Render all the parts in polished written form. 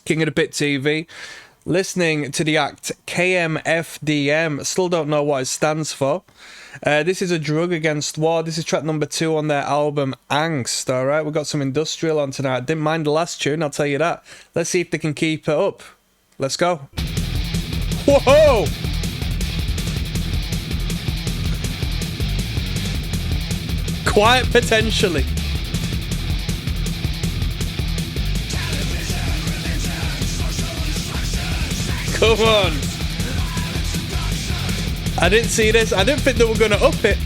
King of the Pit TV. Listening to the act KMFDM. Still don't know what it stands for. This is a drug against war. This is track number 2 on their album Angst. Alright, we've got some industrial on tonight. Didn't mind the last tune, I'll tell you that. Let's see if they can keep it up. Let's go. Whoa! Quite potentially. Come on. I didn't see this. I didn't think they were going to up it.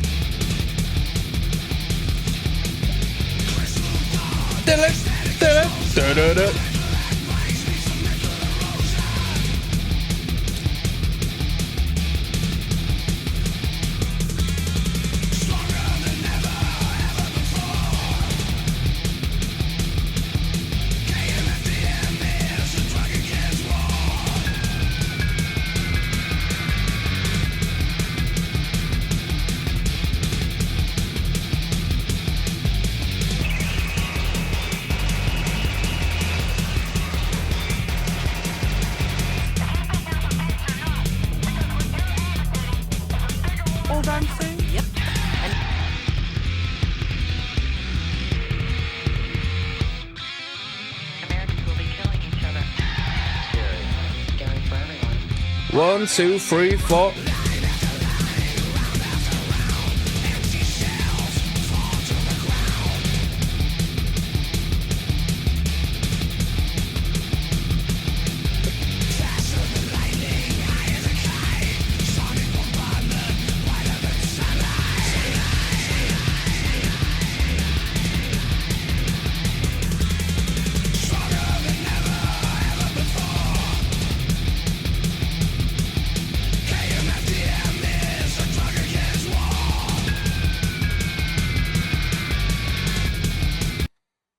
One, two, three, four.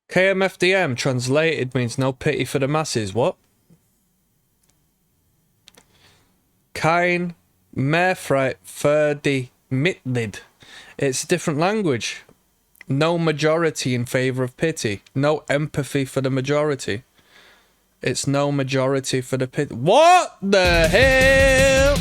KMFDM translated means no pity for the masses. What? Kein Mehrfreiheit Mitleid. It's a different language. No majority in favour of pity. No empathy for the majority. It's no majority for the pity. What the hell?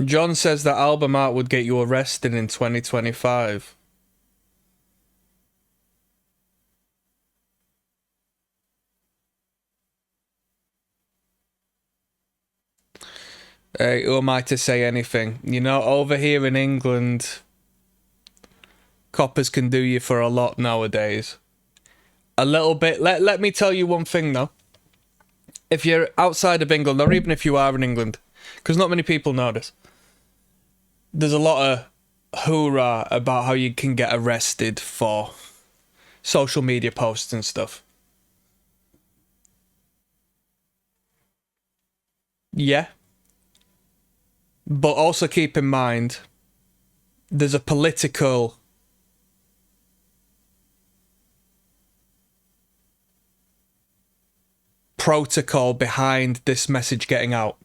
John says that album art would get you arrested in 2025. Who am I to say anything? You know, over here in England, coppers can do you for a lot nowadays. A little bit. Let me tell you one thing, though. If you're outside of England, or even if you are in England, because not many people know this, there's a lot of hoorah about how you can get arrested for social media posts and stuff. Yeah. But also keep in mind, there's a political protocol behind this message getting out.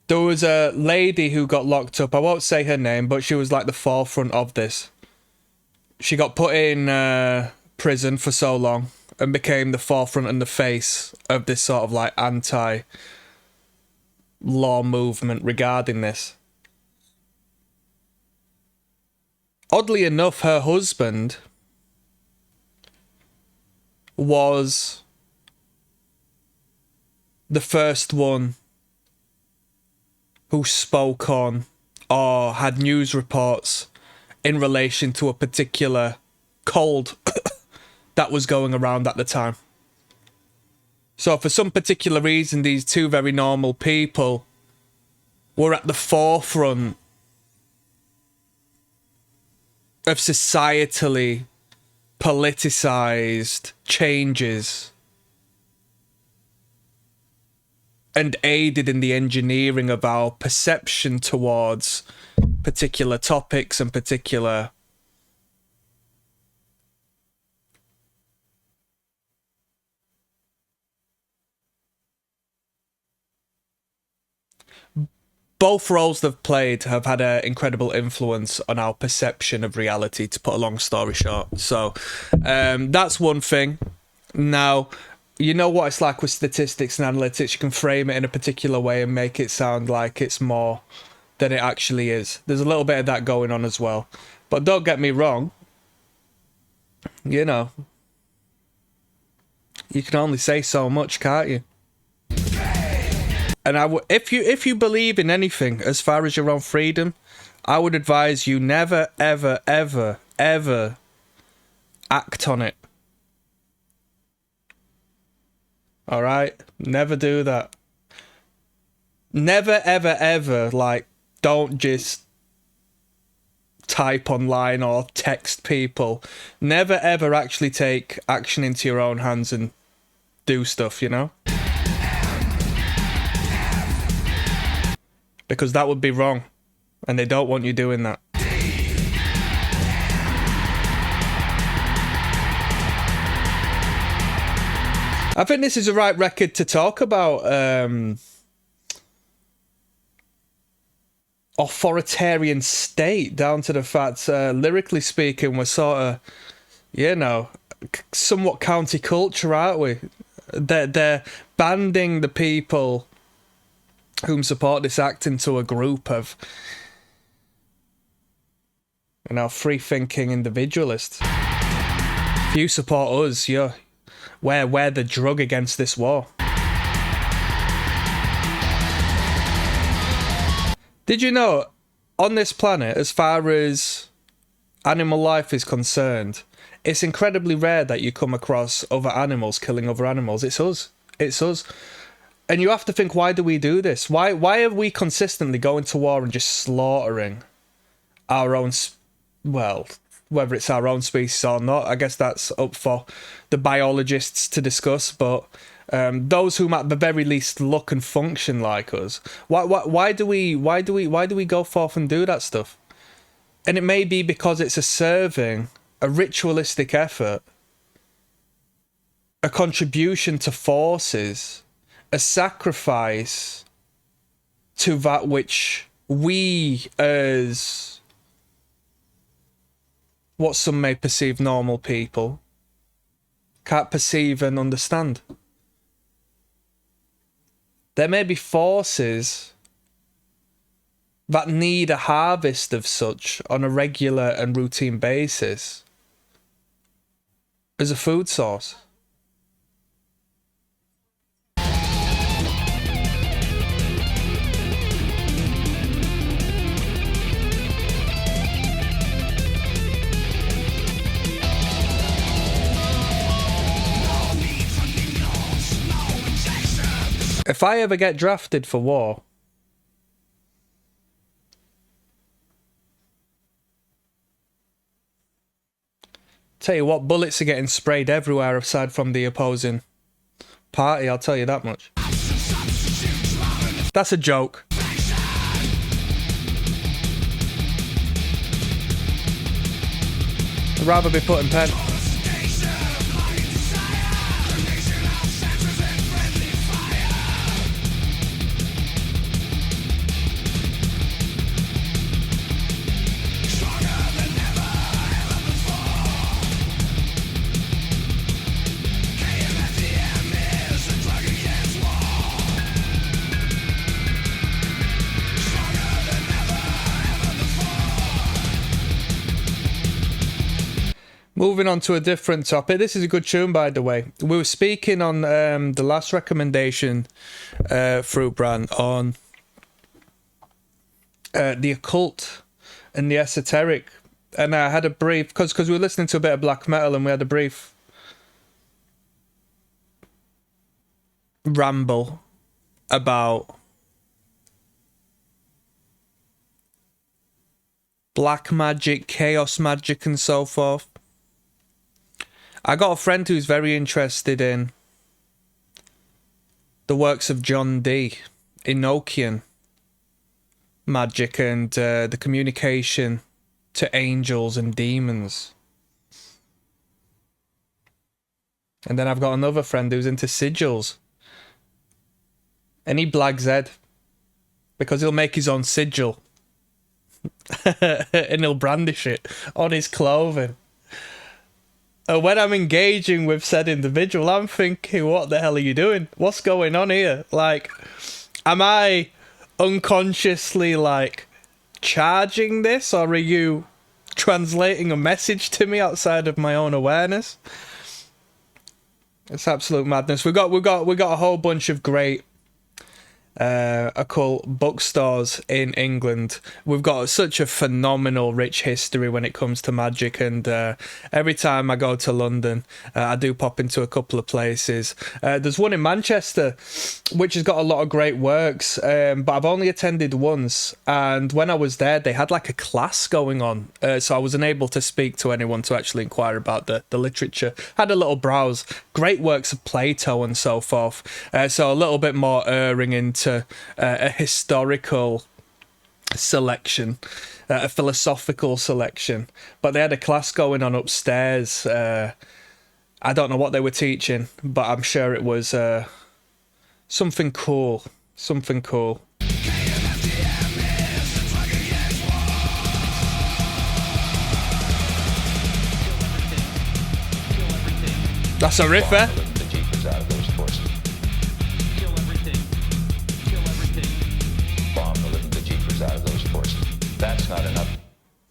There was a lady who got locked up. I won't say her name, but she was like the forefront of this. She got put in prison for so long and became the forefront and the face of this sort of like anti-law movement regarding this. Oddly enough, her husband was the first one who spoke on or had news reports in relation to a particular cold that was going around at the time. So for some particular reason, these two very normal people were at the forefront of societally politicized changes and aided in the engineering of our perception towards particular topics and particular both roles they've played have had an incredible influence on our perception of reality, to put a long story short. So that's one thing. Now, you know what it's like with statistics and analytics. You can frame it in a particular way and make it sound like it's more than it actually is. There's a little bit of that going on as well. But don't get me wrong, you know, you can only say so much, can't you? And if you believe in anything as far as your own freedom, I would advise you never, ever, ever, ever act on it. All right? Never do that. Never, ever, ever, like, don't just type online or text people. Never, ever actually take action into your own hands and do stuff, you know? Because that would be wrong, and they don't want you doing that. I think this is the right record to talk about authoritarian state, down to the fact, lyrically speaking, we're sort of, you know, somewhat counterculture, aren't we? They're banding the people whom support this act into a group of, you know, free-thinking individualists. If you support us, we're the drug against this war. Did you know, on this planet, as far as animal life is concerned, it's incredibly rare that you come across other animals killing other animals. It's us. It's us. And you have to think, why do we do this? Why are we consistently going to war and just slaughtering our own, well, whether it's our own species or not, I guess that's up for the biologists to discuss, but those who at the very least look and function like us, why do we go forth and do that stuff? And it may be because it's a ritualistic effort, a contribution to forces, a sacrifice to that which we, as what some may perceive normal people, can't perceive and understand. There may be forces that need a harvest of such on a regular and routine basis as a food source. If I ever get drafted for war, tell you what, bullets are getting sprayed everywhere aside from the opposing party, I'll tell you that much. That's a joke. I'd rather be put in pen. Moving on to a different topic. This is a good tune, by the way. We were speaking on the last recommendation, Fruit Brand, on the occult and the esoteric. And I had a brief, because we were listening to a bit of black metal, and we had a brief ramble about black magic, chaos magic, and so forth. I got a friend who's very interested in the works of John Dee, Enochian magic, and the communication to angels and demons. And then I've got another friend who's into sigils. And he blags Ed. because he'll make his own sigil. And he'll brandish it on his clothing. And when I'm engaging with said individual, I'm thinking, what the hell are you doing? What's going on here? Like, am I unconsciously, like, charging this? Or are you translating a message to me outside of my own awareness? It's absolute madness. We got a whole bunch of great occult bookstores in England. We've got such a phenomenal rich history when it comes to magic, and every time I go to London, I do pop into a couple of places. There's one in Manchester which has got a lot of great works, but I've only attended once, and when I was there they had like a class going on, so I wasn't able to speak to anyone to actually inquire about the literature. Had a little browse, great works of Plato and so forth, so a little bit more erring into a historical selection, a philosophical selection, but they had a class going on upstairs. I don't know what they were teaching, but I'm sure it was something cool. That's a riff, eh? That's not enough.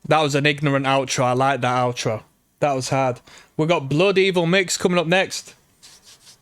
That was an ignorant outro. I like that outro. That was hard. We got Blood Evil Mix coming up next.